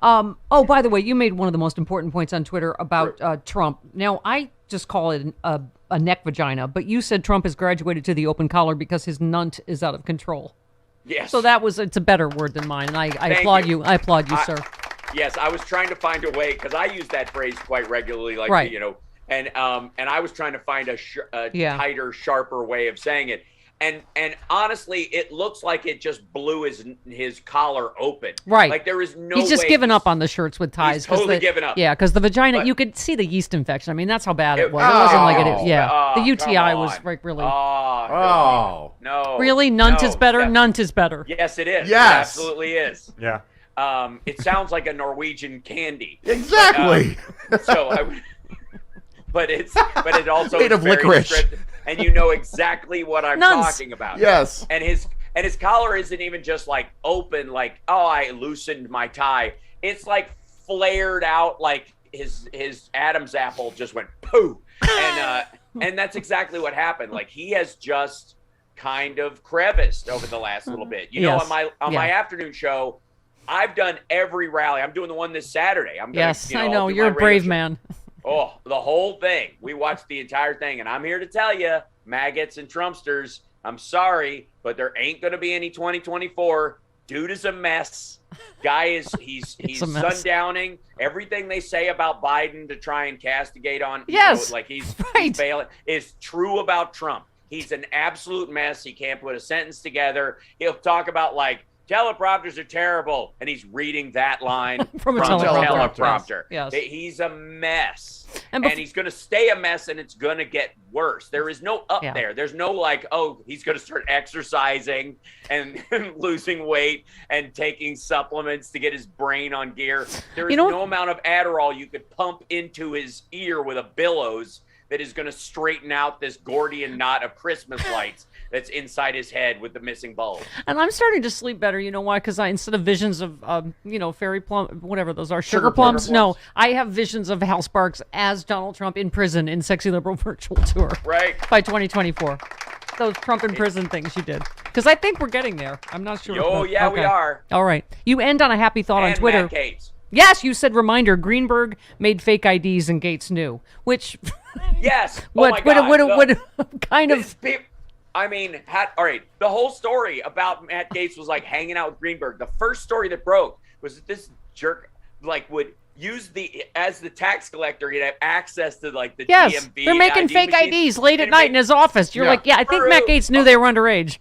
Oh, by the way, you made one of the most important points on Twitter about Trump. Now, I just call it a neck vagina, but you said Trump has graduated to the open collar because his nunt is out of control. Yes. So it's a better word than mine, and I applaud you. I applaud you, sir. Yes, I was trying to find a way, because I use that phrase quite regularly, like, right. And I was trying to find a tighter, sharper way of saying it. And honestly, it looks like it just blew his collar open. Right. Like there is no He's just way given up on the shirts with ties. He's totally given up. Yeah, because the vagina, you could see the yeast infection. I mean, that's how bad it was. It wasn't like it is. Yeah. The UTI was like really. No. Really? Nunt is better? Nunt is better. Yes, it is. Yes. It absolutely is. Yeah. It sounds like a Norwegian candy. Exactly. But it also made is of very licorice. descriptive, and you know exactly what I'm talking about. Yes. And his collar isn't even just like open, like, oh, I loosened my tie. It's like flared out, like his Adam's apple just went poo. And that's exactly what happened. Like he has just kind of creviced over the last little bit. You know, on my afternoon show, I've done every rally. I'm doing the one this Saturday. I know. You're a brave man. Oh, the whole thing. We watched the entire thing, and I'm here to tell you, maggots and Trumpsters, I'm sorry, but there ain't going to be any 2024. Dude is a mess. Guy he's sundowning everything they say about Biden to try and castigate on. Yes, like he's failing is true about Trump. He's an absolute mess. He can't put a sentence together. He'll talk about like teleprompters are terrible, and he's reading that line from a teleprompter. Yes. He's a mess, and he's going to stay a mess, and it's going to get worse. There is no up there. There's no like, oh, he's going to start exercising and losing weight and taking supplements to get his brain on gear. There is no amount of Adderall you could pump into his ear with a billows that is going to straighten out this Gordian knot of Christmas lights that's inside his head with the missing bulb. And I'm starting to sleep better. You know why? Because instead of visions of, fairy plum, whatever those are, sugar plums. No, I have visions of Hal Sparks as Donald Trump in prison in Sexy Liberal Virtual Tour. Right. By 2024. Those Trump in prison things you did. Because I think we're getting there. I'm not sure. Oh, yeah, we are. All right. You end on a happy thought on Twitter. Matt Gaetz. Yes, you said reminder. Greenberg made fake IDs and Gaetz knew. Which. Yes. What kind of. I mean, all right, the whole story about Matt Gaetz was like hanging out with Greenberg. The first story that broke was that this jerk like would use as the tax collector, he'd have access to like the DMV. They're making fake IDs late at night in his office. You're like, I think Matt Gaetz knew they were underage.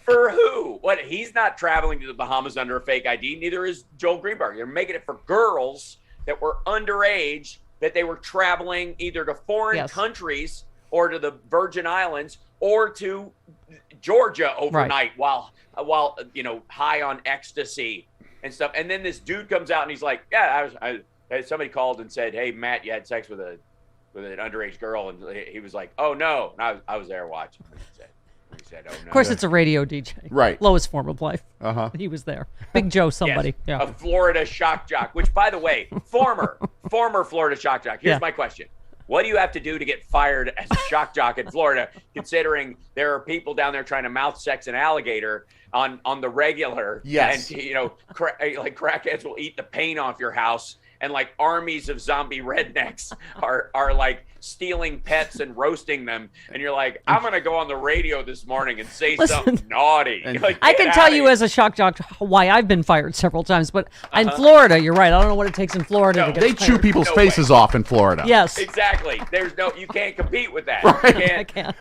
For who? What? He's not traveling to the Bahamas under a fake ID. Neither is Joel Greenberg. They're making it for girls that were underage, that they were traveling either to foreign countries or to the Virgin Islands or to Georgia overnight while high on ecstasy and stuff. And then this dude comes out and he's like, somebody called and said, hey, Matt, you had sex with an underage girl. And he was like, oh, no. And I was there watching. He said, oh, no. Of course, it's a radio DJ. Right. Lowest form of life. Uh-huh. He was there. Big Joe somebody. Yes, a Florida shock jock, which, by the way, former Florida shock jock. Here's my question. What do you have to do to get fired as a shock jock in Florida, considering there are people down there trying to mouth sex an alligator on the regular? Yes. And, like crackheads will eat the paint off your house, and like armies of zombie rednecks are like stealing pets and roasting them. And you're like, I'm going to go on the radio this morning and say something naughty. Like, I can tell you as a shock jock why I've been fired several times, but in Florida, you're right. I don't know what it takes in Florida to get They fired. chew people's faces off in Florida. Yes. Exactly. You can't compete with that. Right. You can't. I can't.